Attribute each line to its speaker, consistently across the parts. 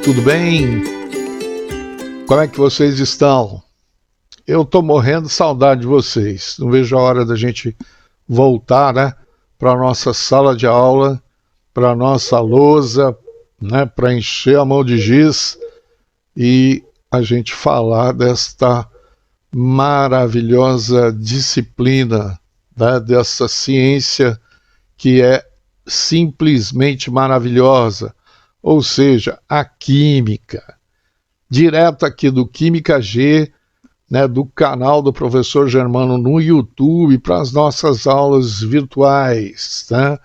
Speaker 1: tudo bem? Como é que vocês estão? Eu tô morrendo de saudade de vocês. Não vejo a hora da gente voltar, né, para a nossa sala de aula, para a nossa lousa, né, para encher a mão de giz e a gente falar desta maravilhosa disciplina, né, dessa ciência que é simplesmente maravilhosa, ou seja, a química. Direto aqui do Química G, né, do canal do professor Germano no YouTube, para as nossas aulas virtuais, né,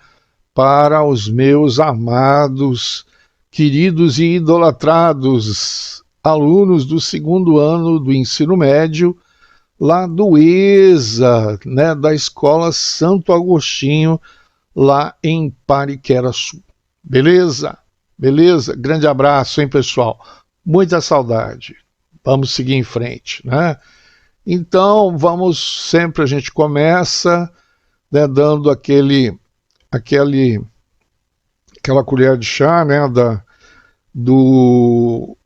Speaker 1: para os meus amados, queridos e idolatrados alunos do segundo ano do ensino médio, lá do ESA, né, da Escola Santo Agostinho, lá em Pariquera-Sul. Beleza? Beleza? Grande abraço, hein, pessoal? Muita saudade. Vamos seguir em frente, né? Então, a gente começa, né, dando aquela colher de chá, né, do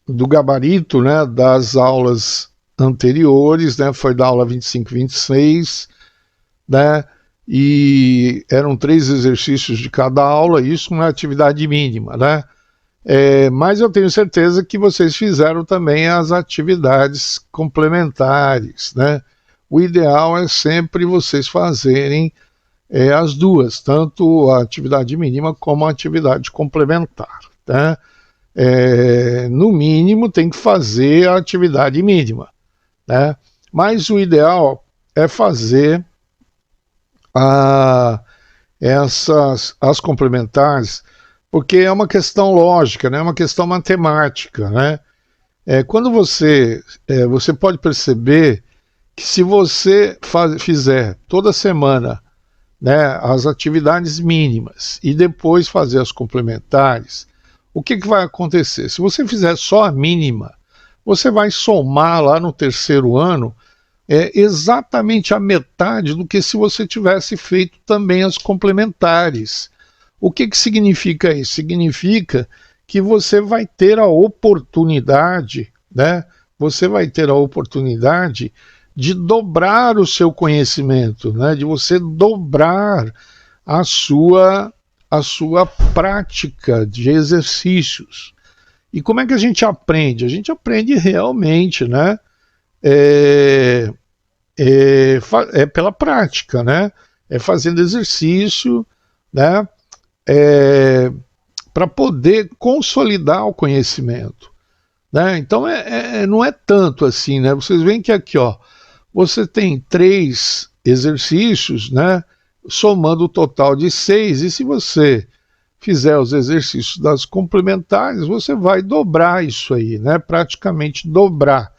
Speaker 1: gabarito, né, das aulas anteriores, né, foi da aula 25 e 26, né, e eram 3 exercícios de cada aula, isso não é atividade mínima, né? Mas eu tenho certeza que vocês fizeram também as atividades complementares, né? O ideal é sempre vocês fazerem as duas, tanto a atividade mínima como a atividade complementar, né? No mínimo tem que fazer a atividade mínima, né? Mas o ideal é fazer as complementares, porque é uma questão lógica, né? É uma questão matemática, né? Quando você pode perceber que se você fizer toda semana, né, as atividades mínimas e depois fazer as complementares, o que vai acontecer? Se você fizer só a mínima, você vai somar lá no terceiro ano exatamente a metade do que se você tivesse feito também as complementares. O que significa isso? Significa que você vai ter a oportunidade, né? Você vai ter a oportunidade de dobrar o seu conhecimento, né? De você dobrar a sua prática de exercícios. E como é que a gente aprende? A gente aprende realmente, né? Pela prática, né? Fazendo exercício, né? Para poder consolidar o conhecimento, né? Então não é tanto assim, né? Vocês veem que aqui, ó, você tem 3 exercícios, né? Somando o total de 6, e se você fizer os exercícios das complementares, você vai dobrar isso aí, né? Praticamente dobrar.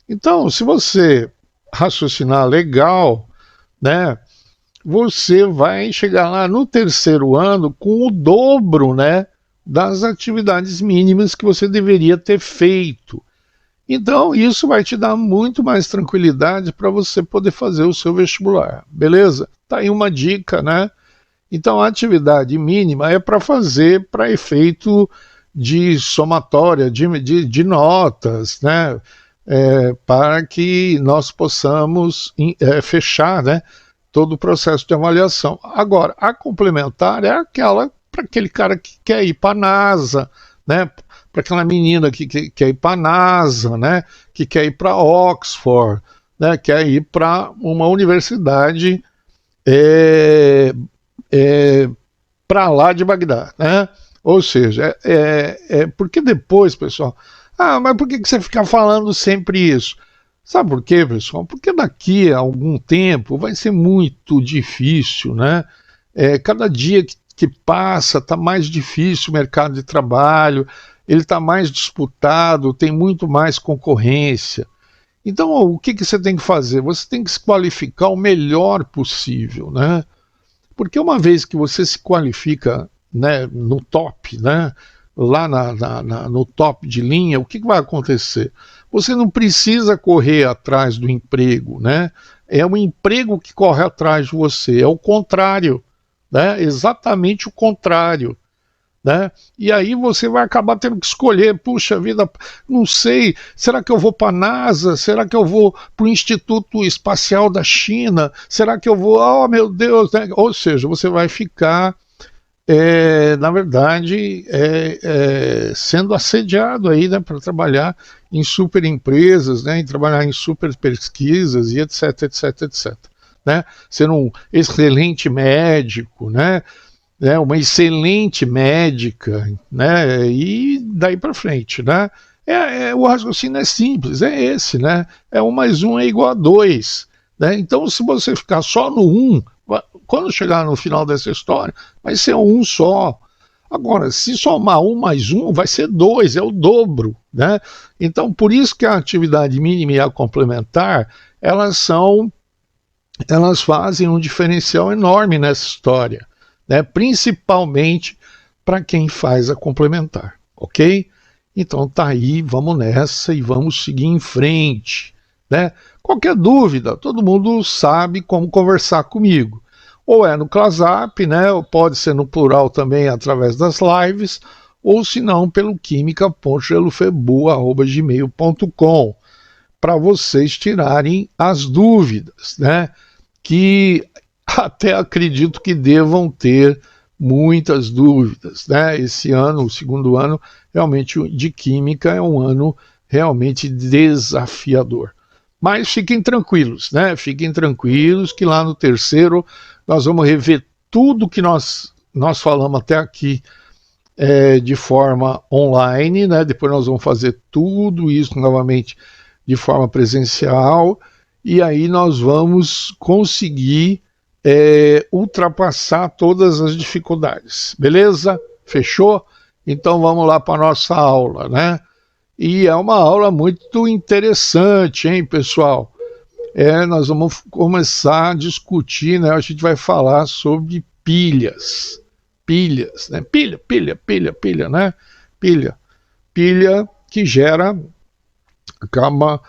Speaker 1: Então, se você raciocinar legal, né, você vai chegar lá no terceiro ano com o dobro, né, das atividades mínimas que você deveria ter feito. Então, isso vai te dar muito mais tranquilidade para você poder fazer o seu vestibular, beleza? Tá aí uma dica, né? Então, a atividade mínima é para fazer para efeito de somatória, de notas, né? Para que nós possamos fechar, né, todo o processo de avaliação. Agora, a complementar é aquela para aquele cara que quer ir para a NASA, né, para aquela menina que quer ir para a NASA, né, que quer ir para Oxford, né, quer ir para uma universidade para lá de Bagdá, né? Ou seja, porque depois, pessoal, mas por que você fica falando sempre isso? Sabe por quê, pessoal? Porque daqui a algum tempo vai ser muito difícil, né? Cada dia que passa está mais difícil o mercado de trabalho, ele está mais disputado, tem muito mais concorrência. Então, o que você tem que fazer? Você tem que se qualificar o melhor possível, né? Porque uma vez que você se qualifica, né, no top, né, lá no top de linha, o que vai acontecer? Você não precisa correr atrás do emprego, né? É o emprego que corre atrás de você, é o contrário, né? Exatamente o contrário. né? E aí você vai acabar tendo que escolher, puxa vida, não sei, será que eu vou para a NASA? Será que eu vou para o Instituto Espacial da China? Será que eu vou, oh meu Deus, né? Ou seja, você vai ficar, na verdade, sendo assediado aí, né, para trabalhar em super empresas, né, em trabalhar em super pesquisas e etc, etc, etc. Né? Ser um excelente médico, né? Uma excelente médica, né? E daí para frente, né? O raciocínio é simples, é esse, né? 1 mais 1 é igual a 2, né? Então, se você ficar só no 1, quando chegar no final dessa história, vai ser um só. Agora, se somar 1 mais 1, vai ser 2, é o dobro, né? Então, por isso que a atividade mínima e a complementar, elas fazem um diferencial enorme nessa história, né? Principalmente para quem faz a complementar, ok? Então tá aí, vamos nessa e vamos seguir em frente, né? Qualquer dúvida, todo mundo sabe como conversar comigo. Ou é no ClassUp, né? Ou pode ser no plural também através das lives, ou se não pelo quimica.gelufebu@gmail.com, para vocês tirarem as dúvidas, né? Que até acredito que devam ter muitas dúvidas, né? Esse ano, o segundo ano, realmente de química é um ano realmente desafiador. Mas fiquem tranquilos, né? Fiquem tranquilos que lá no terceiro nós vamos rever tudo que nós falamos até aqui de forma online, né? Depois nós vamos fazer tudo isso novamente de forma presencial, e aí nós vamos conseguir ultrapassar todas as dificuldades, beleza? Fechou? Então vamos lá para a nossa aula, né? E é uma aula muito interessante, hein, pessoal? Nós vamos começar a discutir, né? A gente vai falar sobre pilhas, né? Pilha, né? Pilha que gera, acaba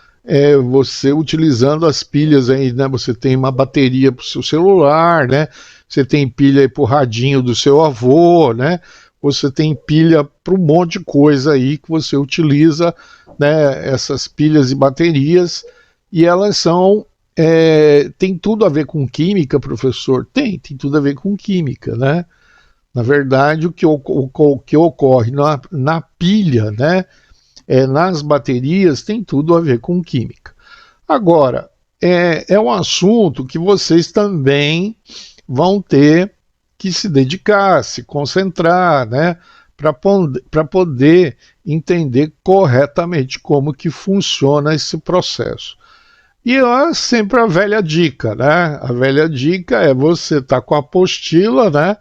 Speaker 1: você utilizando as pilhas aí, né? Você tem uma bateria para o seu celular, né? Você tem pilha para o radinho do seu avô, né? Você tem pilha para um monte de coisa aí que você utiliza, né? Essas pilhas e baterias, e elas são tem tudo a ver com química, professor? Tem tudo a ver com química, né? Na verdade, o que ocorre na pilha, né? Nas baterias tem tudo a ver com química. Agora, é um assunto que vocês também vão ter que se dedicar, se concentrar, né, para poder entender corretamente como que funciona esse processo. E sempre a velha dica, né? A velha dica é você estar com a apostila, né,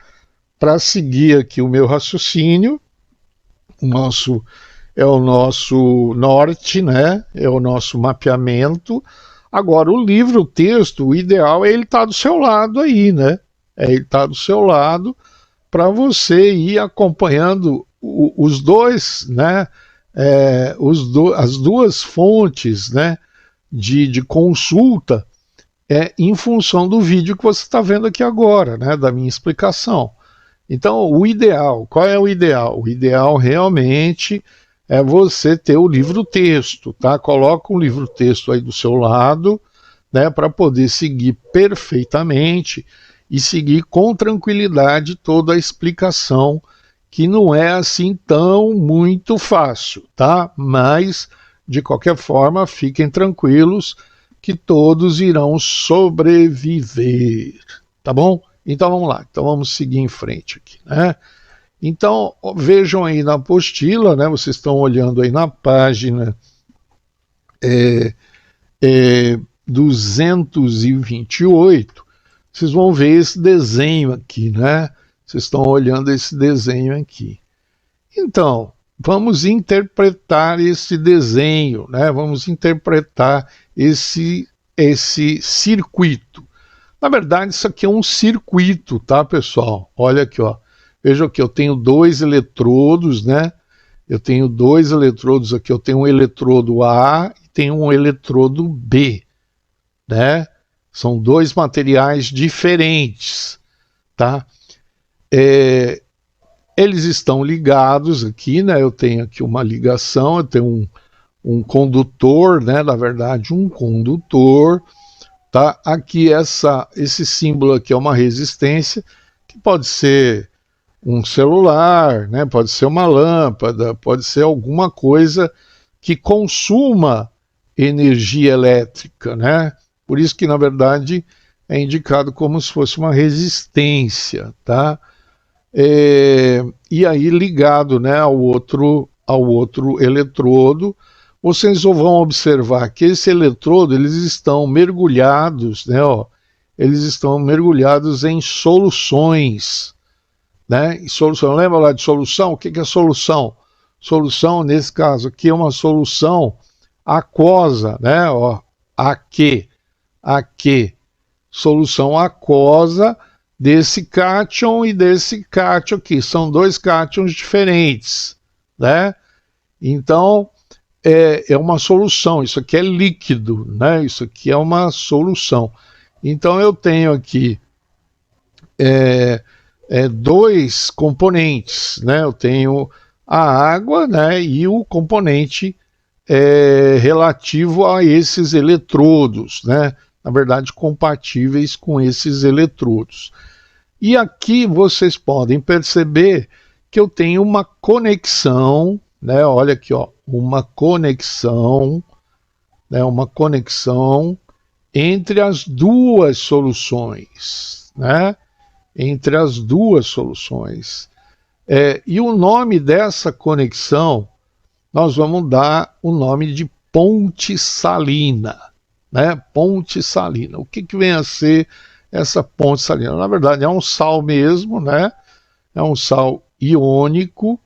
Speaker 1: para seguir aqui o meu raciocínio, o nosso norte, né? É o nosso mapeamento. Agora, o livro, o texto, o ideal é ele estar do seu lado aí, né? Ele estar do seu lado para você ir acompanhando os dois, né? As duas fontes, né? De consulta em função do vídeo que você está vendo aqui agora, né? Da minha explicação. Então, o ideal, qual é o ideal? O ideal realmente é você ter o livro-texto, tá? Coloca um livro-texto aí do seu lado, né, para poder seguir perfeitamente e seguir com tranquilidade toda a explicação, que não é assim tão muito fácil, tá? Mas, de qualquer forma, fiquem tranquilos que todos irão sobreviver, tá bom? Então vamos lá, então vamos seguir em frente aqui, né? Então, vejam aí na apostila, né? Vocês estão olhando aí na página 228, vocês vão ver esse desenho aqui, né? Vocês estão olhando esse desenho aqui. Então, vamos interpretar esse desenho, né? Vamos interpretar esse circuito. Na verdade, isso aqui é um circuito, tá, pessoal? Olha aqui, ó. Veja que eu tenho dois eletrodos, né? Eu tenho dois eletrodos aqui. Eu tenho um eletrodo A e tenho um eletrodo B, né? São dois materiais diferentes, tá? eles estão ligados aqui, né? Eu tenho aqui uma ligação, eu tenho um condutor, né? Na verdade, um condutor, tá? Aqui esse símbolo aqui é uma resistência, que pode ser um celular, né? Pode ser uma lâmpada, pode ser alguma coisa que consuma energia elétrica, né? Por isso que, na verdade, é indicado como se fosse uma resistência, tá? E aí ligado, né, ao outro eletrodo, vocês vão observar que esse eletrodo, eles estão mergulhados, né, ó, eles estão mergulhados em soluções, né? E solução, lembra lá de solução? O que é solução? Solução, nesse caso aqui, é uma solução aquosa, né? Ó, aqui, solução aquosa desse cátion e desse cátion aqui. São dois cátions diferentes, né? Então, é uma solução. Isso aqui é líquido, né? Isso aqui é uma solução. Então, eu tenho aqui dois componentes, né? Eu tenho a água, né? E o componente relativo a esses eletrodos, né? Na verdade, compatíveis com esses eletrodos. E aqui vocês podem perceber que eu tenho uma conexão, né? Olha aqui, ó, uma conexão, né? Uma conexão entre as duas soluções, né? Entre as duas soluções. E o nome dessa conexão, nós vamos dar o nome de ponte salina, né? Ponte salina. O que vem a ser essa ponte salina? Na verdade, é um sal mesmo, né? É um sal iônico,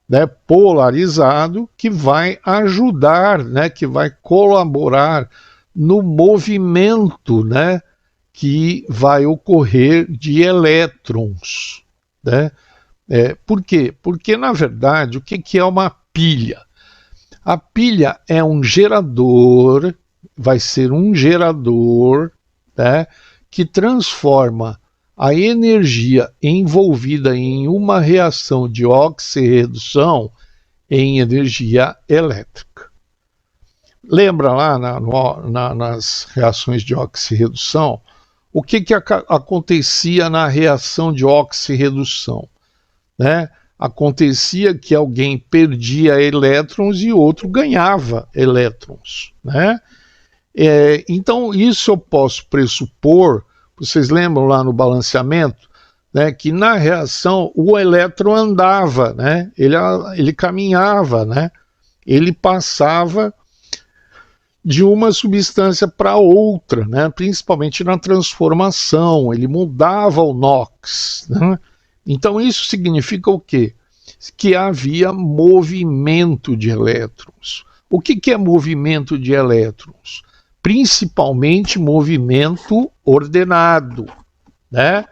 Speaker 1: né? Polarizado, que vai ajudar, né? Que vai colaborar no movimento, né? Que vai ocorrer de elétrons, né? Por quê? Porque, na verdade, o que é uma pilha? A pilha é um gerador, vai ser um gerador, né, que transforma a energia envolvida em uma reação de oxirredução em energia elétrica. Lembra lá nas reações de oxirredução? O que acontecia na reação de oxirredução, né? Acontecia que alguém perdia elétrons e outro ganhava elétrons, né? Então isso eu posso pressupor, vocês lembram lá no balanceamento, né, que na reação o elétron andava, né? Ele caminhava, né? Ele passava de uma substância para outra, né? Principalmente na transformação, ele mudava o NOx, né? Então isso significa o quê? Que havia movimento de elétrons. O que é movimento de elétrons? Principalmente movimento ordenado, né?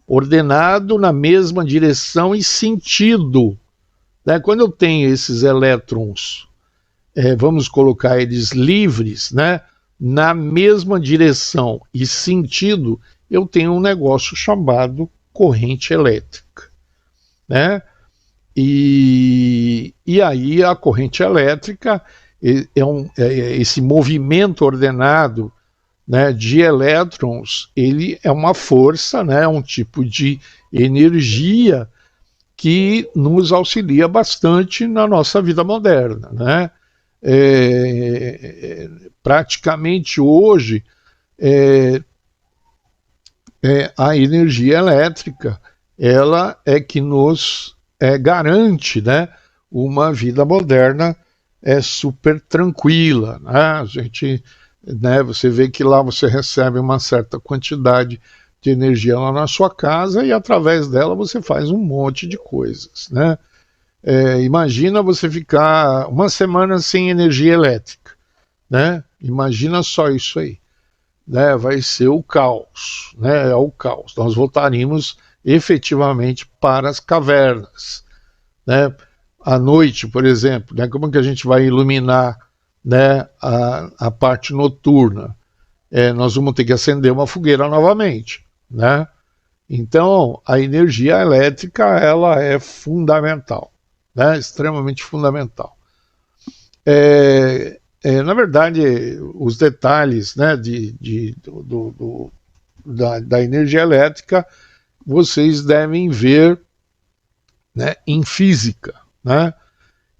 Speaker 1: Ordenado na mesma direção e sentido, né? Quando eu tenho esses elétrons, vamos colocar eles livres, né? Na mesma direção e sentido, eu tenho um negócio chamado corrente elétrica, né? E aí a corrente elétrica esse movimento ordenado, né, de elétrons, ele é uma força, né, um tipo de energia que nos auxilia bastante na nossa vida moderna, né? Praticamente hoje a energia elétrica, ela é que nos garante, né, uma vida moderna super tranquila, né? A gente, né, você vê que lá você recebe uma certa quantidade de energia lá na sua casa e através dela você faz um monte de coisas, né? Imagina você ficar uma semana sem energia elétrica, né? Imagina só isso aí, né? Vai ser o caos, né? É o caos. Nós voltaríamos efetivamente para as cavernas, né? À noite, por exemplo, né? Como que a gente vai iluminar, né, a parte noturna? Nós vamos ter que acender uma fogueira novamente, né? Então, a energia elétrica ela é fundamental, né? Extremamente fundamental. Na verdade, os detalhes, né, da energia elétrica vocês devem ver, né, em física, né?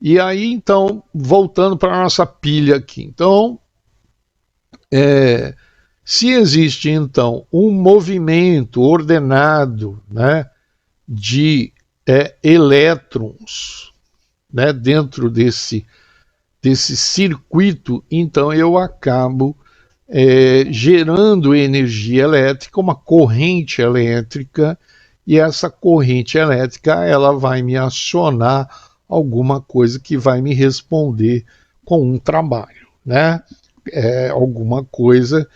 Speaker 1: E aí, então, voltando para a nossa pilha aqui. Então, se existe, então, um movimento ordenado, né, de elétrons, né, dentro desse circuito, então eu acabo gerando energia elétrica, uma corrente elétrica, e essa corrente elétrica ela vai me acionar alguma coisa que vai me responder com um trabalho, né? Alguma coisa,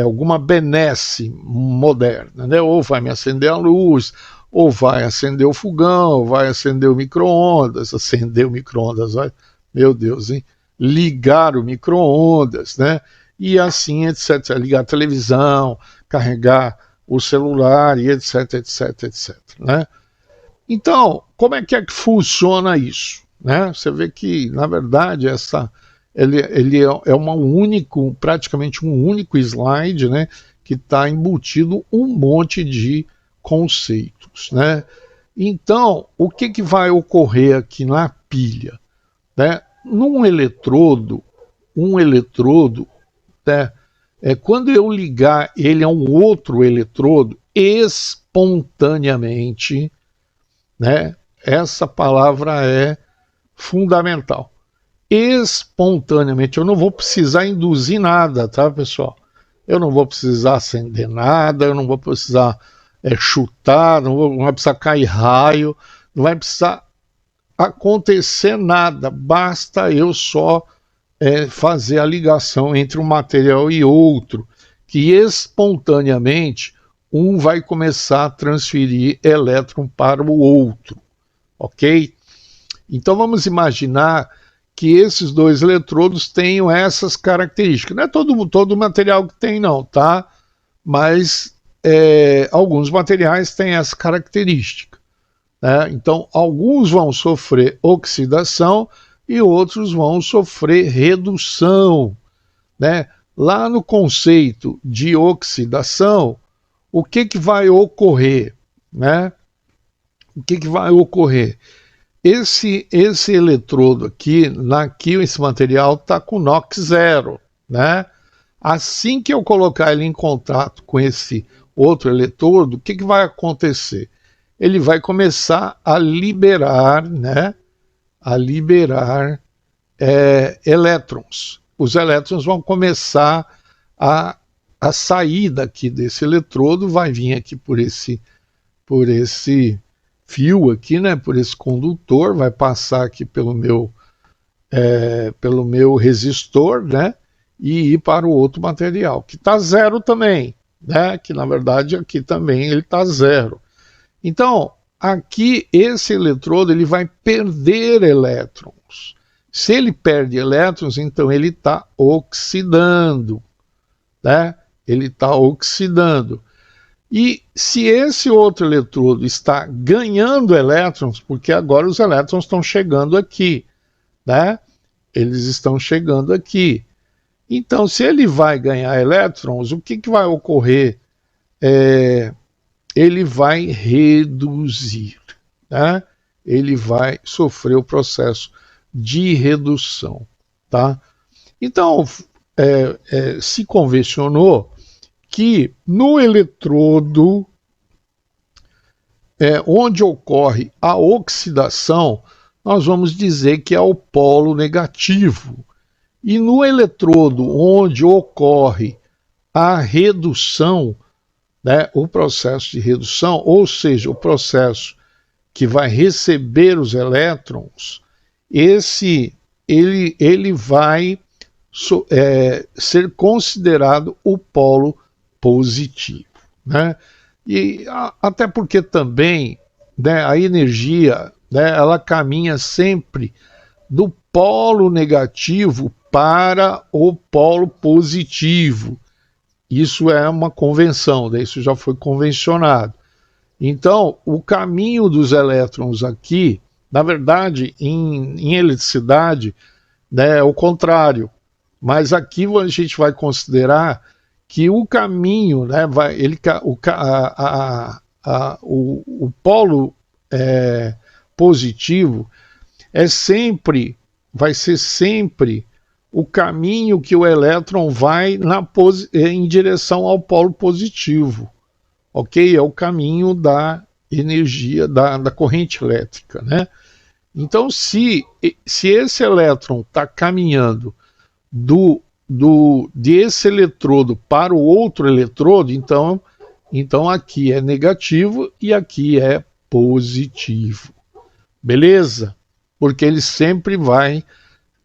Speaker 1: alguma benesse moderna, né? Ou vai me acender a luz, ou vai acender o fogão, ou vai acender o micro-ondas, meu Deus, hein? Ligar o micro-ondas, né? E assim, etc. Ligar a televisão, carregar o celular, e etc, etc, etc. Né? Então, como é que funciona isso? Né? Você vê que, na verdade, ele é praticamente um único slide, né? Que está embutido um monte de conceitos. Né? Então, o que vai ocorrer aqui na pilha? Né? Num eletrodo, né, quando eu ligar ele a um outro eletrodo, espontaneamente, né, essa palavra é fundamental. Espontaneamente, eu não vou precisar induzir nada, tá, pessoal? Eu não vou precisar acender nada, eu não vou precisar chutar, não vai precisar cair raio, não vai precisar acontecer nada, basta eu só fazer a ligação entre um material e outro, que espontaneamente um vai começar a transferir elétron para o outro, ok? Então vamos imaginar que esses dois eletrodos tenham essas características. Não é todo material que tem não, tá? Mas alguns materiais têm essa característica. Né? Então alguns vão sofrer oxidação e outros vão sofrer redução. Né? Lá no conceito de oxidação, o que vai ocorrer? Né? O que vai ocorrer? Esse eletrodo aqui, esse material está com NOx zero. Né? Assim que eu colocar ele em contato com esse outro eletrodo, o que vai acontecer? Ele vai começar a liberar, né? Elétrons. Os elétrons vão começar a sair daqui desse eletrodo, vai vir aqui por esse fio aqui, né, por esse condutor, vai passar aqui pelo meu resistor, né, e ir para o outro material, que está zero também, né, que na verdade aqui também ele está zero. Então, aqui esse eletrodo ele vai perder elétrons. Se ele perde elétrons, então ele está oxidando, né? Ele está oxidando. E se esse outro eletrodo está ganhando elétrons, porque agora os elétrons estão chegando aqui, né? Eles estão chegando aqui. Então, se ele vai ganhar elétrons, o que vai ocorrer? Ele vai reduzir, né? Ele vai sofrer o processo de redução, tá? Então, se convencionou que no eletrodo onde ocorre a oxidação, nós vamos dizer que é o polo negativo. E no eletrodo onde ocorre a redução, né, o processo de redução, ou seja, o processo que vai receber os elétrons, ele vai ser considerado o polo positivo. Né? E até porque também, né, a energia, né, ela caminha sempre do polo negativo para o polo positivo. Isso é uma convenção, isso já foi convencionado. Então, o caminho dos elétrons aqui, na verdade, em eletricidade, né, é o contrário. Mas aqui a gente vai considerar que o caminho, né, o polo positivo vai ser sempre o caminho que o elétron vai em direção ao polo positivo, ok? É o caminho da energia, da corrente elétrica, né? Então, se esse elétron está caminhando desse eletrodo para o outro eletrodo, então aqui é negativo e aqui é positivo. Beleza? Porque ele sempre vai,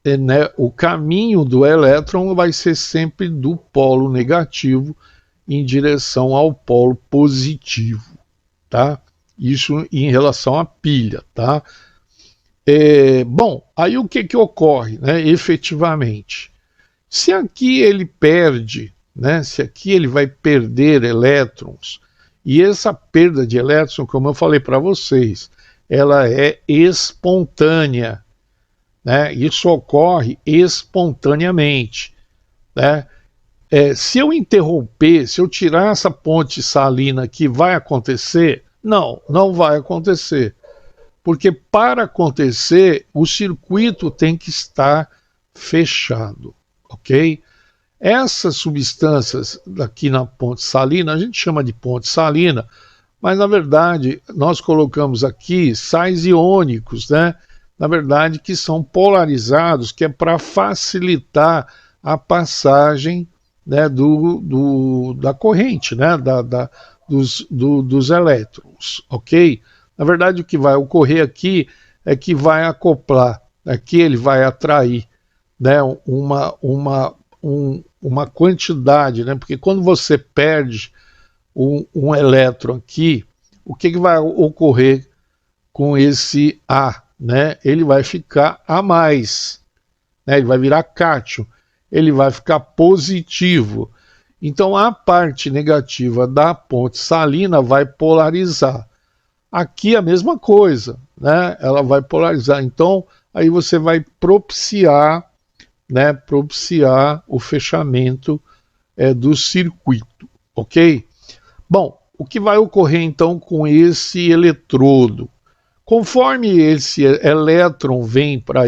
Speaker 1: né, o caminho do elétron vai ser sempre do polo negativo em direção ao polo positivo, tá? Isso em relação à pilha, tá? Bom, aí o que ocorre, né, efetivamente? Se aqui ele perde, né, se aqui ele vai perder elétrons, e essa perda de elétrons, como eu falei para vocês, ela é espontânea, né? Isso ocorre espontaneamente, né? Se eu interromper, se eu tirar essa ponte salina aqui, vai acontecer? Não, não vai acontecer. Porque para acontecer, o circuito tem que estar fechado, ok? Essas substâncias aqui na ponte salina, a gente chama de ponte salina, mas na verdade nós colocamos aqui sais iônicos, né? Na verdade que são polarizados, que é para facilitar a passagem, né, da corrente, né? Dos elétrons, ok? Na verdade, o que vai ocorrer aqui é que vai acoplar, aqui ele vai atrair, né, uma quantidade, né, porque quando você perde um elétron aqui, o que vai ocorrer com esse A? Né? Ele vai ficar A+, né, ele vai virar cátion, ele vai ficar positivo. Então a parte negativa da ponte salina vai polarizar. Aqui a mesma coisa, né? Ela vai polarizar. Então, aí você vai propiciar, né? Propiciar o fechamento do circuito, ok? Bom, o que vai ocorrer então com esse eletrodo? Conforme esse elétron vem para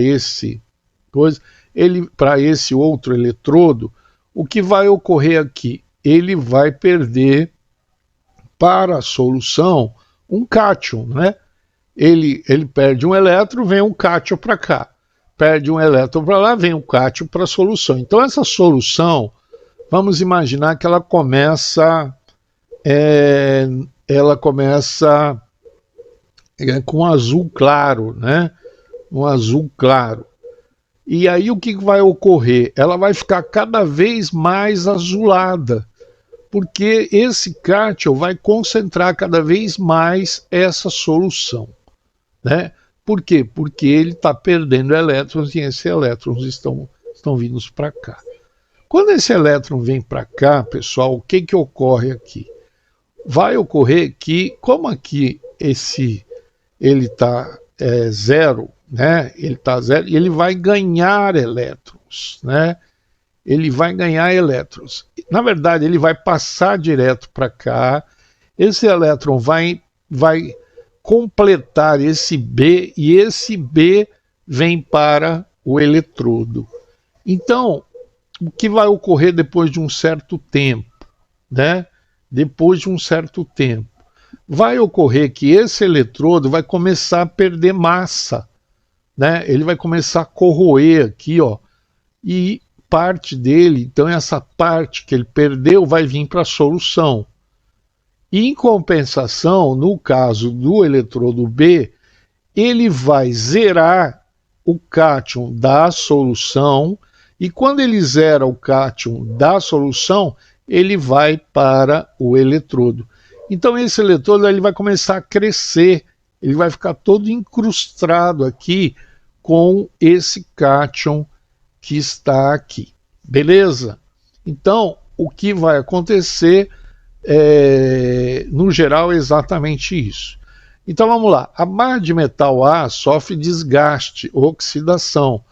Speaker 1: para esse outro eletrodo, o que vai ocorrer aqui? Ele vai perder para a solução um cátion, né? Ele perde um elétron, vem um cátion para cá. Perde um elétron para lá, vem um cátion para a solução. Então essa solução, vamos imaginar que ela começa com azul claro, né? Um azul claro. E aí o que vai ocorrer? Ela vai ficar cada vez mais azulada, porque esse cátion vai concentrar cada vez mais essa solução, né? Por quê? Porque ele está perdendo elétrons e esses elétrons estão vindo para cá. Quando esse elétron vem para cá, pessoal, o que ocorre aqui? Vai ocorrer que, como aqui ele está zero, né? Ele está zero e ele vai ganhar elétrons, né? Ele vai ganhar elétrons. Na verdade, ele vai passar direto para cá. Esse elétron vai completar esse B e esse B vem para o eletrodo. Então, o que vai ocorrer depois de um certo tempo, né? Depois de um certo tempo, vai ocorrer que esse eletrodo vai começar a perder massa, né? Ele vai começar a corroer aqui, ó, e parte dele, então essa parte que ele perdeu vai vir para a solução. E, em compensação, no caso do eletrodo B, ele vai zerar o cátion da solução e quando ele zera o cátion da solução, ele vai para o eletrodo. Então esse eletrodo ele vai começar a crescer, ele vai ficar todo incrustado aqui com esse cátion que está aqui, beleza? Então, o que vai acontecer no geral é exatamente isso. Então vamos lá, a barra de metal A sofre desgaste, oxidação,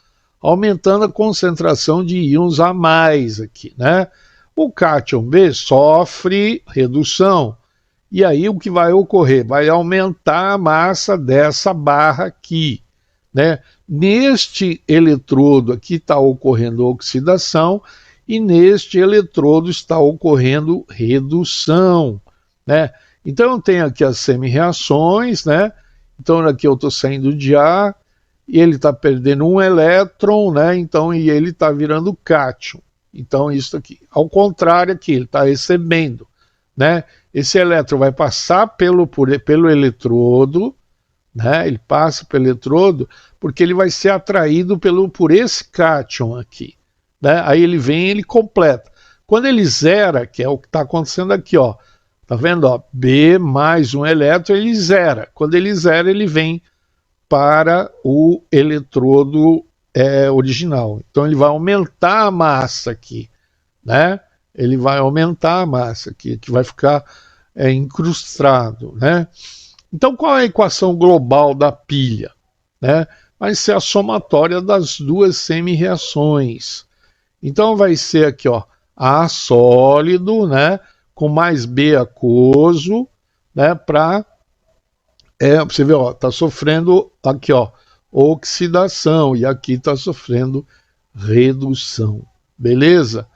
Speaker 1: aumentando a concentração de íons a mais aqui, né? O cátion B sofre redução, e aí o que vai ocorrer? Vai aumentar a massa dessa barra aqui, né? Neste eletrodo aqui está ocorrendo oxidação, e neste eletrodo está ocorrendo redução, né? Então eu tenho aqui as semi-reações, né? Então aqui eu estou saindo de A, e ele está perdendo um elétron, né? Então, e ele está virando cátion. Então isso aqui, ao contrário aqui, ele está recebendo, né? Esse elétron vai passar pelo eletrodo, né? Ele passa pelo eletrodo, porque ele vai ser atraído por esse cátion aqui, né? Aí ele vem e ele completa. Quando ele zera, que é o que está acontecendo aqui, ó, tá vendo? Ó, B mais um elétron, ele zera. Quando ele zera, ele vem para o eletrodo original. Então ele vai aumentar a massa aqui, né? Ele vai aumentar a massa aqui, que vai ficar incrustado, né? Então qual é a equação global da pilha, né? Vai ser a somatória das duas semi-reações. Então vai ser aqui, ó, A sólido, né, com mais B aquoso, né, para você vê, ó, tá sofrendo aqui, ó, oxidação, e aqui tá sofrendo redução, beleza?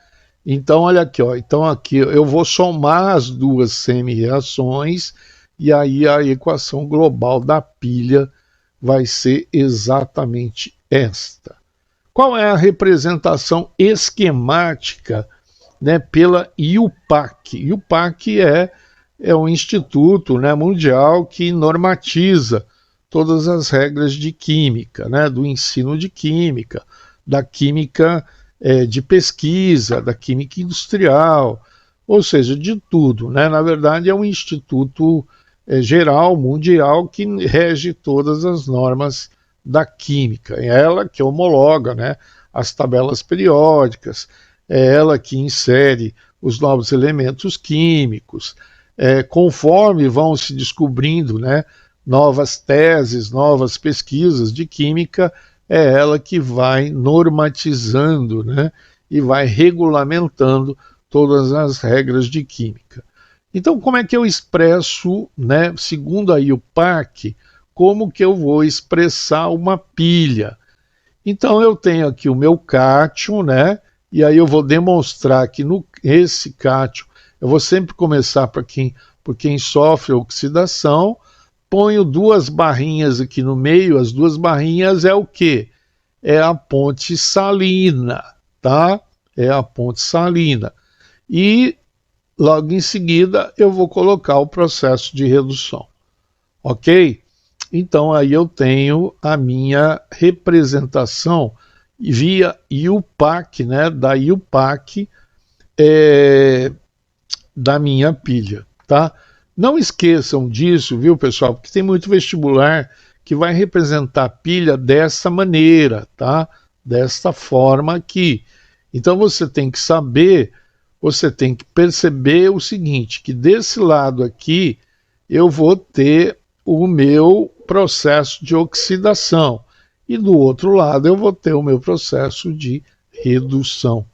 Speaker 1: Então olha aqui, ó, então aqui eu vou somar as duas semi-reações, e aí a equação global da pilha vai ser exatamente esta. Qual é a representação esquemática, né, pela IUPAC? IUPAC é um instituto, né, mundial que normatiza todas as regras de química, né, do ensino de química, da química de pesquisa, da química industrial, ou seja, de tudo, né? Na verdade é um instituto geral, mundial, que rege todas as normas da química. É ela que homologa, né, as tabelas periódicas, é ela que insere os novos elementos químicos, conforme vão se descobrindo, né, novas teses, novas pesquisas de química, é ela que vai normatizando, né, e vai regulamentando todas as regras de química. Então, como é que eu expresso, né, segundo a IUPAC, como que eu vou expressar uma pilha? Então, eu tenho aqui o meu cátion, né, e aí eu vou demonstrar que esse cátion, eu vou sempre começar por quem sofre oxidação, ponho duas barrinhas aqui no meio, as duas barrinhas é o quê? É a ponte salina, tá? É a ponte salina. E logo em seguida eu vou colocar o processo de redução, ok? Então aí eu tenho a minha representação via IUPAC, né? Da IUPAC da minha pilha, tá? Não esqueçam disso, viu, pessoal? Porque tem muito vestibular que vai representar a pilha dessa maneira, tá? Desta forma aqui. Então você tem que saber, você tem que perceber o seguinte, que desse lado aqui eu vou ter o meu processo de oxidação e do outro lado eu vou ter o meu processo de redução.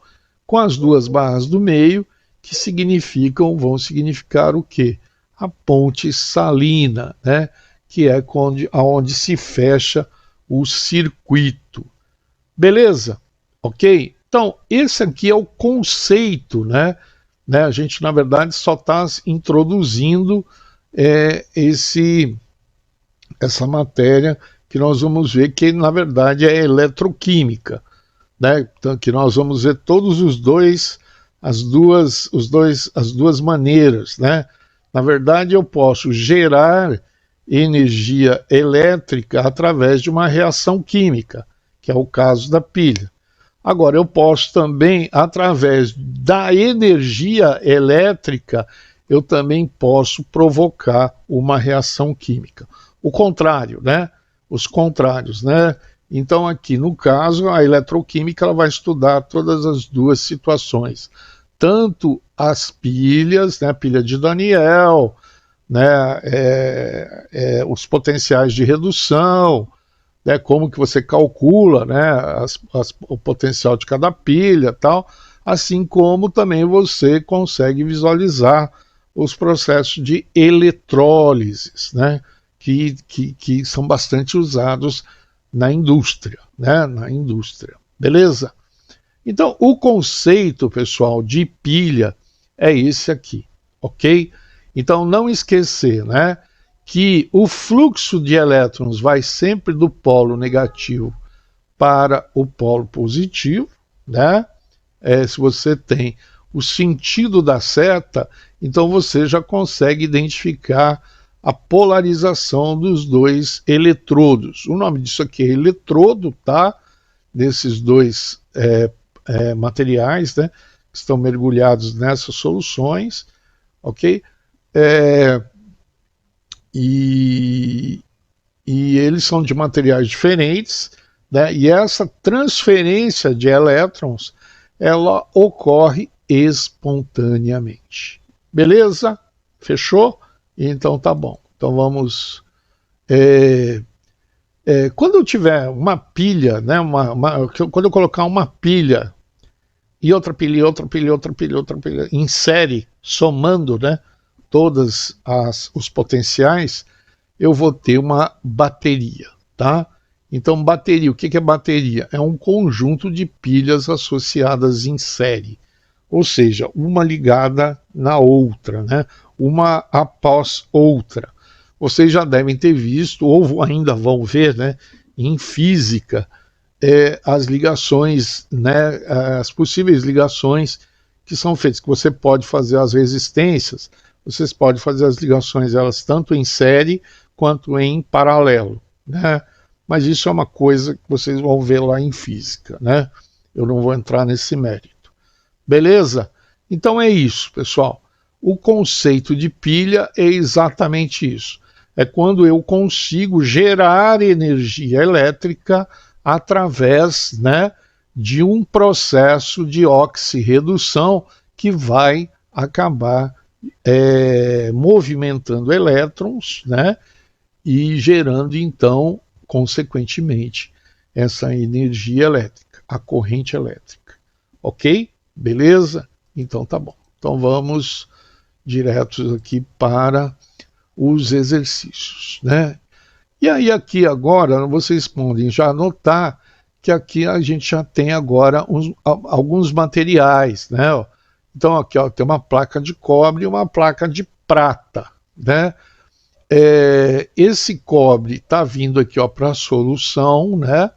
Speaker 1: Com as duas barras do meio, que vão significar o quê? A ponte salina, né? Que é onde se fecha o circuito. Beleza? Ok? Então, esse aqui é o conceito, né? A gente, na verdade, só está introduzindo essa matéria que nós vamos ver que, na verdade, é eletroquímica, né? Então, que nós vamos ver todos as duas maneiras, né? Na verdade, eu posso gerar energia elétrica através de uma reação química, que é o caso da pilha. Agora, eu posso também, através da energia elétrica, eu também posso provocar uma reação química. O contrário, né? Os contrários, né? Então, aqui, no caso, a eletroquímica ela vai estudar todas as duas situações, tanto as pilhas, né, pilha de Daniel, né, os potenciais de redução, né, como que você calcula, né, o potencial de cada pilha, tal, assim como também você consegue visualizar os processos de eletrólises, né, que são bastante usados na indústria, né, na indústria, beleza? Então, o conceito, pessoal, de pilha é esse aqui, ok? Então, não esquecer, né, que o fluxo de elétrons vai sempre do polo negativo para o polo positivo, né? Se você tem o sentido da seta, então você já consegue identificar a polarização dos dois eletrodos. O nome disso aqui é eletrodo, tá? Desses dois materiais, né, que estão mergulhados nessas soluções, ok? E eles são de materiais diferentes, né? E essa transferência de elétrons, ela ocorre espontaneamente. Beleza? Fechou? Então tá bom. Então vamos... quando eu tiver uma pilha, né, quando eu colocar uma pilha e outra pilha, e outra pilha, outra pilha, outra pilha, em série, somando, né, todos os potenciais, eu vou ter uma bateria, tá? Então, bateria, o que é bateria? É um conjunto de pilhas associadas em série, ou seja, uma ligada na outra, né? Uma após outra. Vocês já devem ter visto, ou ainda vão ver, né, em física, as ligações, né, as possíveis ligações que são feitas, que você pode fazer as resistências, vocês podem fazer as ligações, elas tanto em série quanto em paralelo, né? Mas isso é uma coisa que vocês vão ver lá em física, né? Eu não vou entrar nesse mérito. Beleza? Então é isso, pessoal. O conceito de pilha é exatamente isso. É quando eu consigo gerar energia elétrica através, né, de um processo de oxirredução que vai acabar movimentando elétrons, né, e gerando então, consequentemente, essa energia elétrica, a corrente elétrica. Ok? Beleza? Então tá bom. Então vamos diretos aqui para os exercícios, né? E aí aqui agora vocês podem já notar que aqui a gente já tem agora alguns materiais, né? Então aqui ó, tem uma placa de cobre e uma placa de prata, né? Esse cobre está vindo aqui para a solução, né?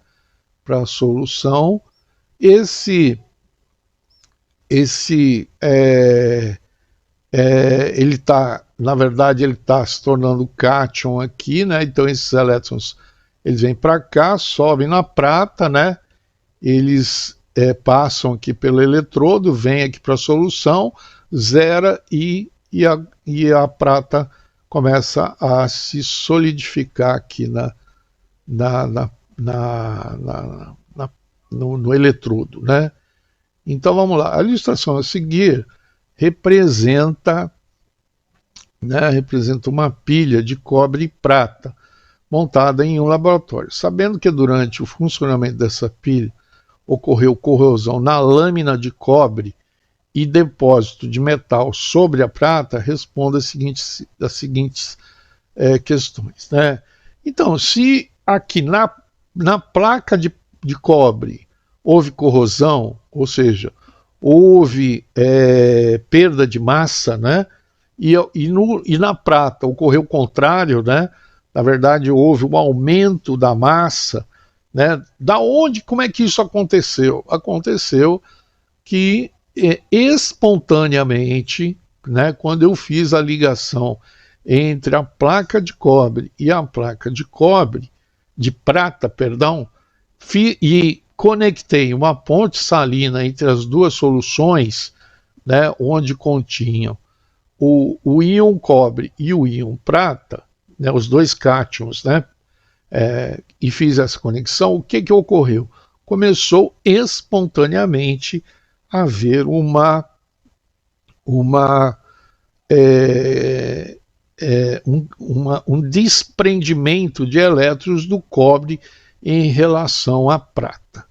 Speaker 1: Para a solução. Ele está, na verdade, ele está se tornando cátion aqui, né? Então esses elétrons eles vêm para cá, sobem na prata, né? Eles passam aqui pelo eletrodo, vêm aqui para a solução, zera e a prata começa a se solidificar aqui no eletrodo, né? Então vamos lá, a ilustração a seguir representa uma pilha de cobre e prata montada em um laboratório. Sabendo que durante o funcionamento dessa pilha ocorreu corrosão na lâmina de cobre e depósito de metal sobre a prata, responda as seguintes questões, né? Então, se aqui na placa de cobre houve corrosão, ou seja, houve perda de massa, né? E na prata ocorreu o contrário, né? Na verdade, houve um aumento da massa, né? Como é que isso aconteceu? Aconteceu que espontaneamente, né, quando eu fiz a ligação entre a placa de cobre e a placa de prata, perdão, e conectei uma ponte salina entre as duas soluções, né, onde continham o íon cobre e o íon prata, né, os dois cátions, né, e fiz essa conexão, o que ocorreu? Começou espontaneamente a haver uma uma, um desprendimento de elétrons do cobre em relação à prata,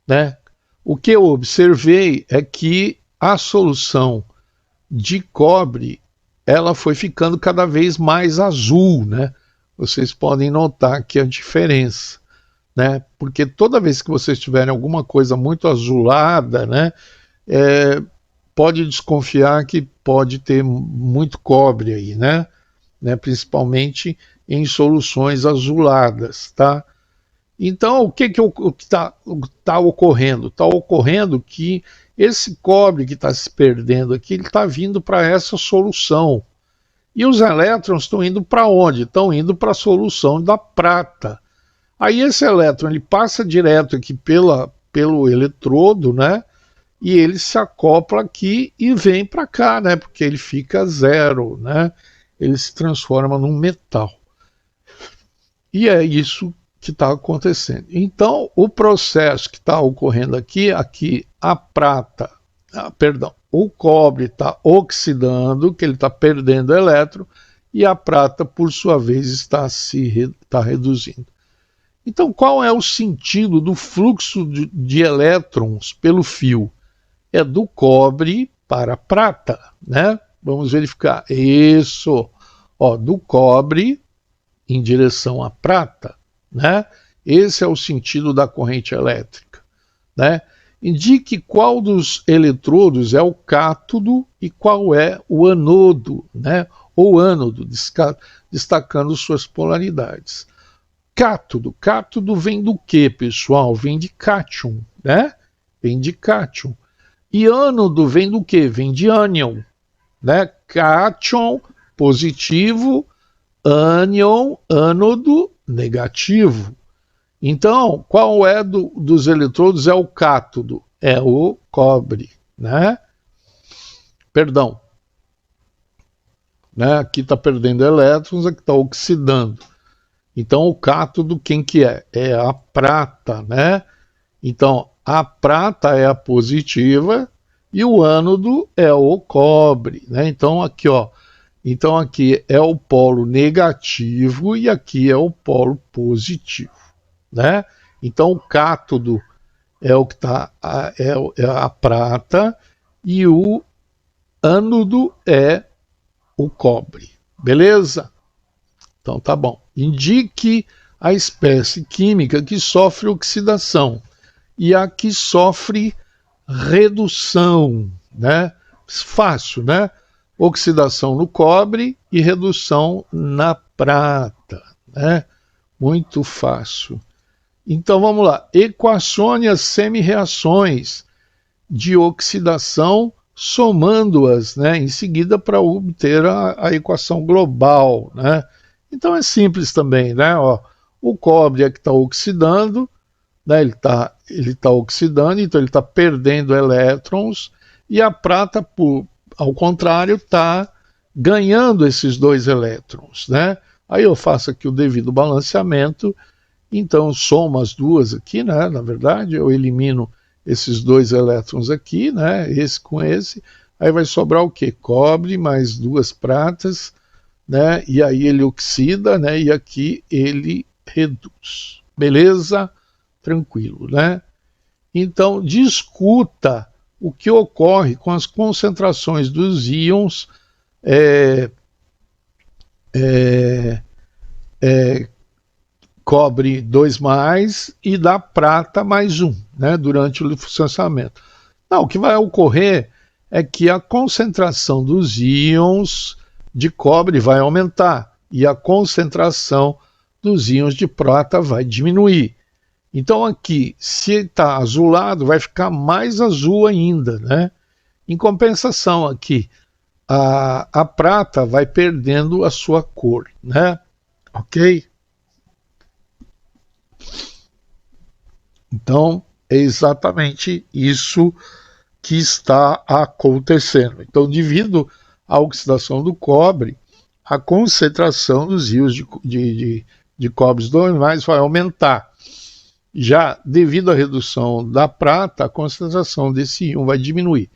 Speaker 1: né? O que eu observei é que a solução de cobre ela foi ficando cada vez mais azul, né? Vocês podem notar aqui a diferença, né? Porque toda vez que vocês tiverem alguma coisa muito azulada, né, pode desconfiar que pode ter muito cobre aí, né? Principalmente em soluções azuladas, tá? Então, o que está ocorrendo? Está ocorrendo que esse cobre que está se perdendo aqui, ele está vindo para essa solução. E os elétrons estão indo para onde? Estão indo para a solução da prata. Aí esse elétron ele passa direto aqui pelo eletrodo, né? E ele se acopla aqui e vem para cá, né? Porque ele fica zero, né? Ele se transforma num metal. E é isso que está acontecendo. Então, o processo que está ocorrendo aqui a prata, o cobre está oxidando, que ele está perdendo elétron, e a prata, por sua vez, está reduzindo. Então, qual é o sentido do fluxo de elétrons pelo fio? É do cobre para a prata, né? Vamos verificar. Isso, ó, do cobre em direção à prata, né? Esse é o sentido da corrente elétrica, né? Indique qual dos eletrodos é o cátodo e qual é o anodo, né? Ou ânodo, destacando suas polaridades. Cátodo vem do que, pessoal? Vem de cátion, né? Vem de cátion. E ânodo vem do que? Vem de ânion, né? Cátion positivo, ânion, ânodo negativo. Então, qual é dos eletrodos? É o cátodo, é o cobre, né? Perdão. Né? Aqui está perdendo elétrons, aqui está oxidando. Então, o cátodo, quem que é? É a prata, né? Então, a prata é a positiva e o ânodo é o cobre, né? Então, aqui, ó. Então, aqui é o polo negativo e aqui é o polo positivo, né? Então, o cátodo é o que está é a prata e o ânodo é o cobre, beleza? Então, tá bom. Indique a espécie química que sofre oxidação e a que sofre redução, né? Fácil, né? Oxidação no cobre e redução na prata, né? Muito fácil. Então vamos lá. Equacione as semi-reações de oxidação somando-as, né, em seguida para obter a equação global, né? Então é simples também, né? Ó, o cobre é que está oxidando, né? Ele tá oxidando, então ele está perdendo elétrons, e a prata, ao contrário, está ganhando esses 2 elétrons, né? Aí eu faço aqui o devido balanceamento, então somo as duas aqui, né? Na verdade, eu elimino esses 2 elétrons aqui, né? Esse com esse, aí vai sobrar o quê? Cobre mais 2 pratas, né? E aí ele oxida, né? E aqui ele reduz. Beleza? Tranquilo, né? Então, discuta o que ocorre com as concentrações dos íons cobre 2+, e da prata mais 1, né, durante o licenciamento. Não, o que vai ocorrer é que a concentração dos íons de cobre vai aumentar e a concentração dos íons de prata vai diminuir. Então aqui, se está azulado, vai ficar mais azul ainda, né? Em compensação aqui, a prata vai perdendo a sua cor, né? Ok? Então, é exatamente isso que está acontecendo. Então, devido à oxidação do cobre, a concentração dos íons de cobre 2+ vai aumentar. Já devido à redução da prata, a concentração desse íon vai diminuir,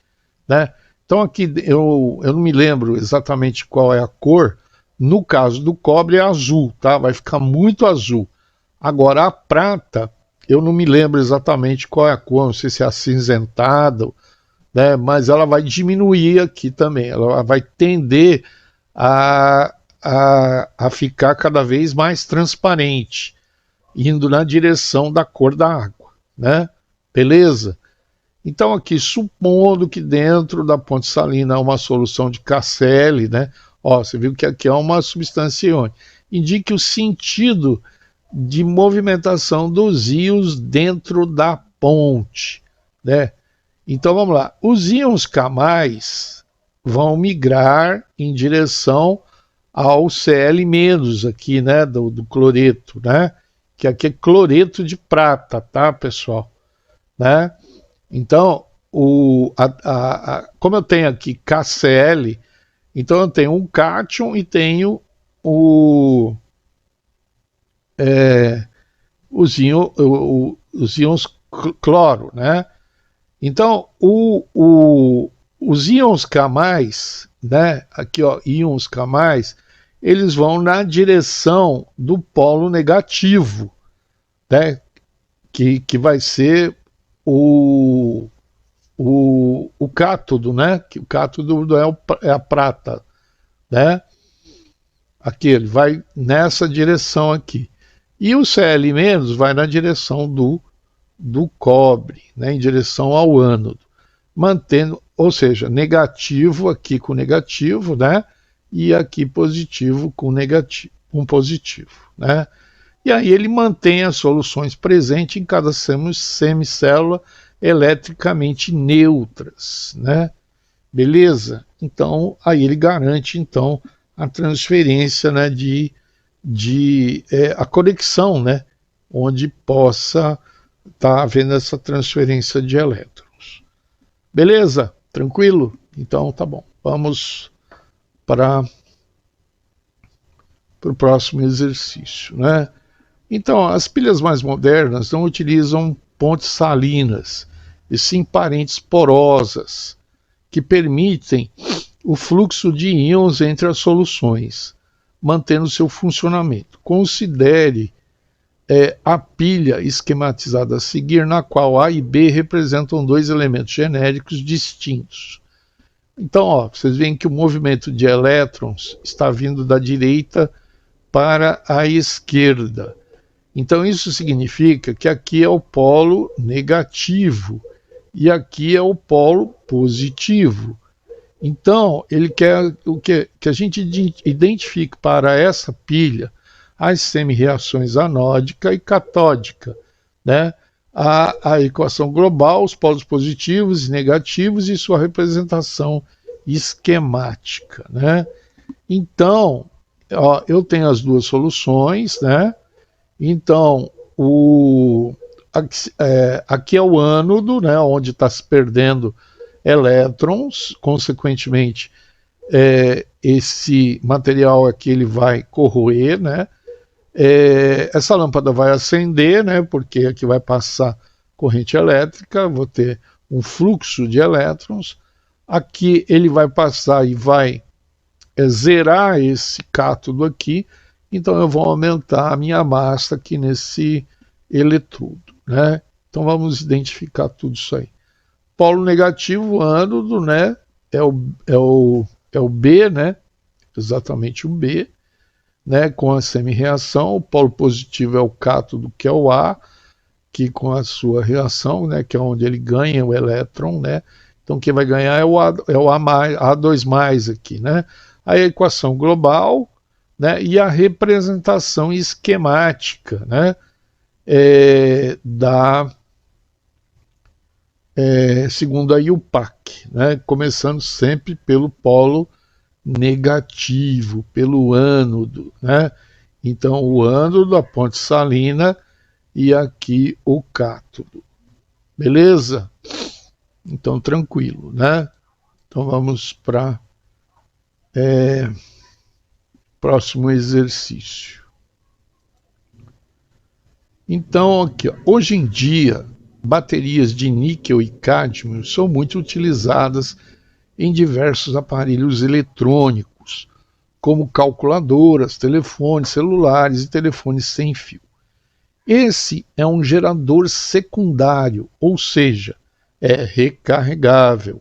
Speaker 1: né? Então aqui eu não me lembro exatamente qual é a cor. No caso do cobre é azul, tá? Vai ficar muito azul. Agora a prata, eu não me lembro exatamente qual é a cor, não sei se é acinzentada, né? Mas ela vai diminuir aqui também. Ela vai tender a ficar cada vez mais transparente, indo na direção da cor da água, né? Beleza? Então aqui, supondo que dentro da ponte salina há uma solução de KCl, né? Ó, você viu que aqui é uma substância iônica. Indique o sentido de movimentação dos íons dentro da ponte, né? Então vamos lá. Os íons K+, vão migrar em direção ao Cl- aqui, né? Do cloreto, né? Que aqui é cloreto de prata, tá, pessoal? Né? Então, como eu tenho aqui KCl, então eu tenho um cátion e tenho os íons cloro, né? Então, os íons K+, né? Aqui, ó, íons K+, eles vão na direção do polo negativo, né? Que vai ser o cátodo, né? Que o cátodo é a prata, né? Aqui ele vai nessa direção aqui. E o Cl- vai na direção do cobre, né? Em direção ao ânodo, mantendo, ou seja, negativo aqui com negativo, né? E aqui positivo com negativo, com positivo, né? E aí ele mantém as soluções presentes em cada semicélula eletricamente neutras, né? Beleza? Então, aí ele garante, então, a transferência, né, a conexão, né, onde possa estar havendo essa transferência de elétrons. Beleza? Tranquilo? Então, tá bom. Vamos para o próximo exercício, né? Então, as pilhas mais modernas não utilizam pontes salinas, e sim parentes porosas, que permitem o fluxo de íons entre as soluções, mantendo seu funcionamento. Considere a pilha esquematizada a seguir, na qual A e B representam dois elementos genéricos distintos. Então, ó, vocês veem que o movimento de elétrons está vindo da direita para a esquerda. Então isso significa que aqui é o polo negativo e aqui é o polo positivo. Então ele quer que a gente identifique para essa pilha as semi-reações anódica e catódica, né? A equação global, os polos positivos e negativos e sua representação esquemática, né? Então, ó, eu tenho as duas soluções, né? Então, aqui é o ânodo, né, onde está se perdendo elétrons, consequentemente, esse material aqui ele vai corroer, né? Essa lâmpada vai acender, né, porque aqui vai passar corrente elétrica, vou ter um fluxo de elétrons. Aqui ele vai passar e vai zerar esse cátodo aqui, então eu vou aumentar a minha massa aqui nesse eletrodo, né? Então vamos identificar tudo isso aí. Polo negativo, ânodo, né? É o B, né? Exatamente o B, né? Com a semi-reação. O polo positivo é o cátodo, que é o A, que com a sua reação, né? Que é onde ele ganha o elétron, né? Então quem vai ganhar é o A2+, aqui, né? A equação global, né, e a representação esquemática, né, segundo a IUPAC, né, começando sempre pelo polo negativo, pelo ânodo, né? Então o ânodo, a ponte salina e aqui o cátodo. Beleza? Então tranquilo, né? Então vamos para próximo exercício. Então, aqui, ó, hoje em dia, baterias de níquel e cádmio são muito utilizadas em diversos aparelhos eletrônicos, como calculadoras, telefones celulares e telefones sem fio. Esse é um gerador secundário, ou seja, é recarregável.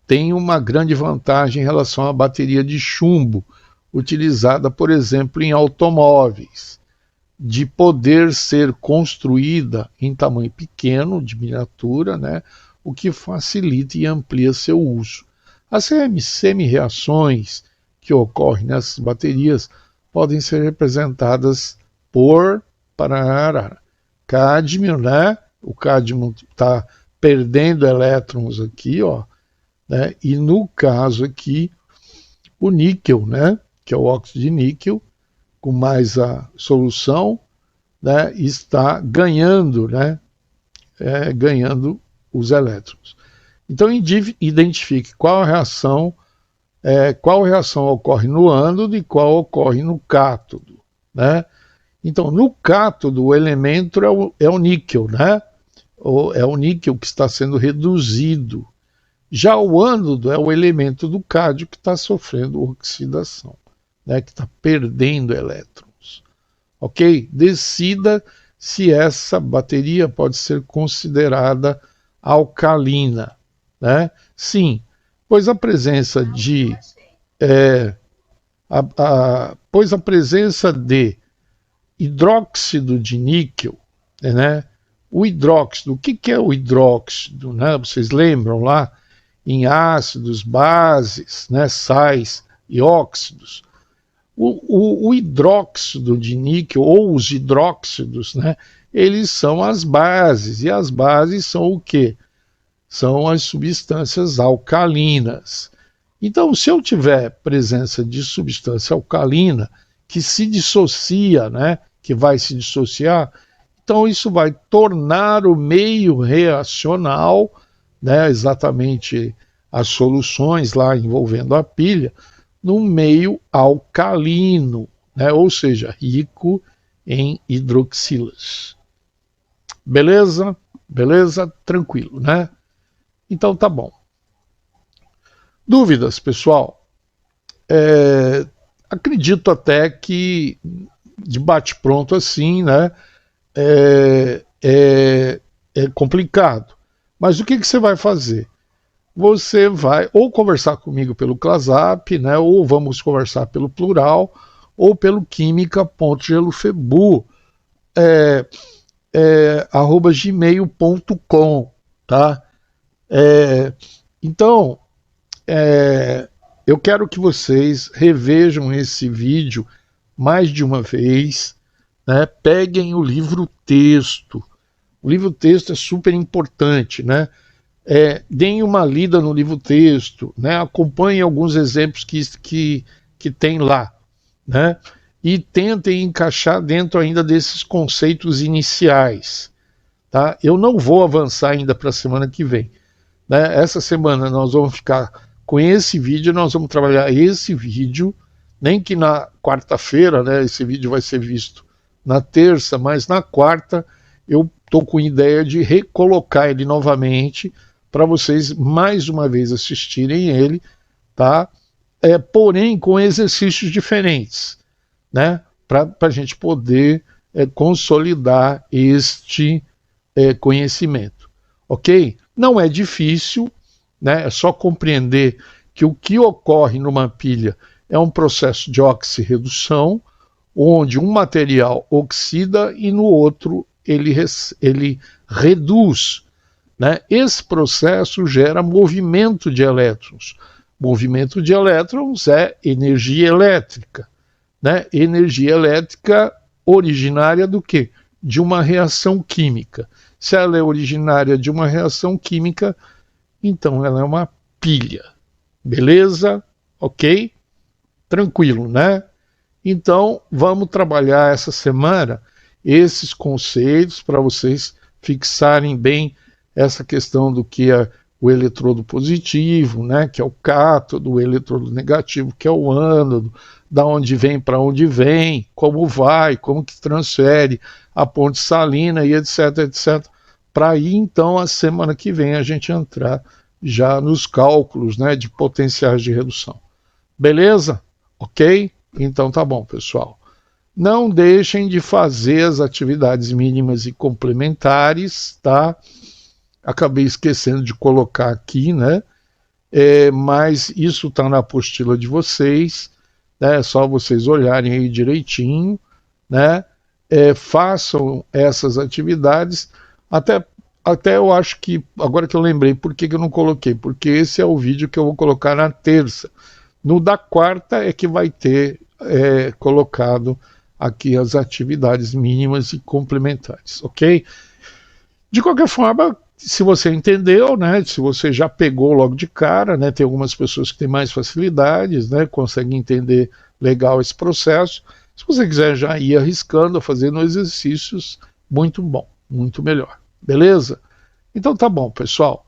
Speaker 1: Tem uma grande vantagem em relação à bateria de chumbo, utilizada, por exemplo, em automóveis, de poder ser construída em tamanho pequeno, de miniatura, o que facilita e amplia seu uso. As semi-reações que ocorrem nessas baterias podem ser representadas por cádmio, O cádmio está perdendo elétrons aqui, e no caso aqui, o níquel, que é o óxido de níquel, com mais a solução, está ganhando, ganhando os elétrons. Então identifique qual reação ocorre no ânodo e qual ocorre no cátodo. Então, no cátodo, o elemento é o níquel, é o níquel que está sendo reduzido. Já o ânodo é o elemento do cádio que está sofrendo oxidação, que está perdendo elétrons. Ok? Decida se essa bateria pode ser considerada alcalina. Sim, pois a presença de hidróxido de níquel, o hidróxido, o que é o hidróxido? Vocês lembram lá? Em ácidos, bases, sais e óxidos. O hidróxido de níquel, ou os hidróxidos, eles são as bases, e as bases são o quê? São as substâncias alcalinas. Então, se eu tiver presença de substância alcalina, que se dissocia, que vai se dissociar, então isso vai tornar o meio reacional, exatamente as soluções lá envolvendo a pilha, num meio alcalino, ou seja, rico em hidroxilas. Beleza? Beleza? Tranquilo, Então tá bom. Dúvidas, pessoal? Acredito até que de bate-pronto assim, é complicado. Mas o que você vai fazer? Você vai ou conversar comigo pelo ClaSap, ou vamos conversar pelo plural, ou pelo química.gelofebu, @gmail.com, tá? Então, eu quero que vocês revejam esse vídeo mais de uma vez, peguem o livro-texto. O livro-texto é super importante, deem uma lida no livro-texto, acompanhem alguns exemplos que tem lá, e tentem encaixar dentro ainda desses conceitos iniciais. Tá? Eu não vou avançar ainda para a semana que vem. Essa semana nós vamos ficar com esse vídeo, nós vamos trabalhar esse vídeo, nem que na quarta-feira, esse vídeo vai ser visto na terça, mas na quarta eu estou com ideia de recolocar ele novamente para vocês mais uma vez assistirem ele, tá? Porém com exercícios diferentes, para a gente poder consolidar este conhecimento, ok? Não é difícil, é só compreender que o que ocorre numa pilha é um processo de oxirredução, onde um material oxida e no outro ele reduz. Esse processo gera movimento de elétrons. Movimento de elétrons é energia elétrica. Energia elétrica originária do quê? De uma reação química. Se ela é originária de uma reação química, então ela é uma pilha. Beleza? Ok? Tranquilo, Então, vamos trabalhar essa semana esses conceitos para vocês fixarem bem essa questão do que é o eletrodo positivo, que é o cátodo, o eletrodo negativo, que é o ânodo, da onde vem para onde vem, como vai, como que transfere a ponte salina e etc, etc. Para aí, então, a semana que vem a gente entrar já nos cálculos, né, de potenciais de redução. Beleza? Ok? Então tá bom, pessoal. Não deixem de fazer as atividades mínimas e complementares, tá? Acabei esquecendo de colocar aqui, né? Mas isso está na apostila de vocês, né? É só vocês olharem aí direitinho, né? Façam essas atividades, até eu acho que, agora que eu lembrei, por que eu não coloquei? Porque esse é o vídeo que eu vou colocar na terça. No da quarta é que vai ter colocado aqui as atividades mínimas e complementares, ok? De qualquer forma, se você entendeu, né, se você já pegou logo de cara, né, tem algumas pessoas que têm mais facilidades, né, conseguem entender legal esse processo. Se você quiser já ir arriscando, fazendo exercícios, muito bom, muito melhor. Beleza? Então tá bom, pessoal.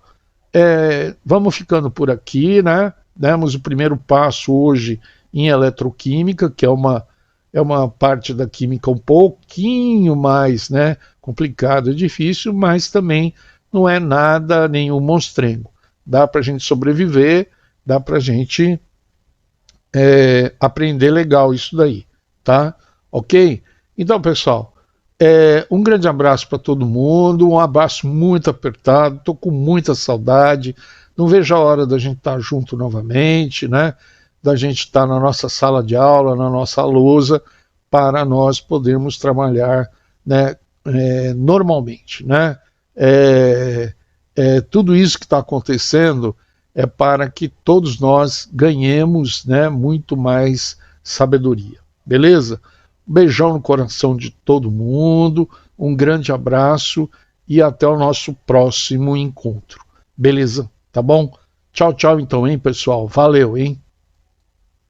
Speaker 1: Vamos ficando por aqui, né? Demos o primeiro passo hoje em eletroquímica, que é uma parte da química um pouquinho mais, né, complicada, difícil, mas também não é nada, nenhum monstrengo. Dá para a gente sobreviver, dá para a gente aprender legal isso daí, tá? Ok? Então, pessoal, um grande abraço para todo mundo, um abraço muito apertado, estou com muita saudade, não vejo a hora da gente estar junto novamente, né? Da gente estar na nossa sala de aula, na nossa lousa, para nós podermos trabalhar, né, normalmente, né? Tudo isso que está acontecendo é para que todos nós ganhemos, né, muito mais sabedoria, beleza? Um beijão no coração de todo mundo, um grande abraço e até o nosso próximo encontro, beleza? Tá bom? Tchau, tchau então, hein, pessoal? Valeu, hein?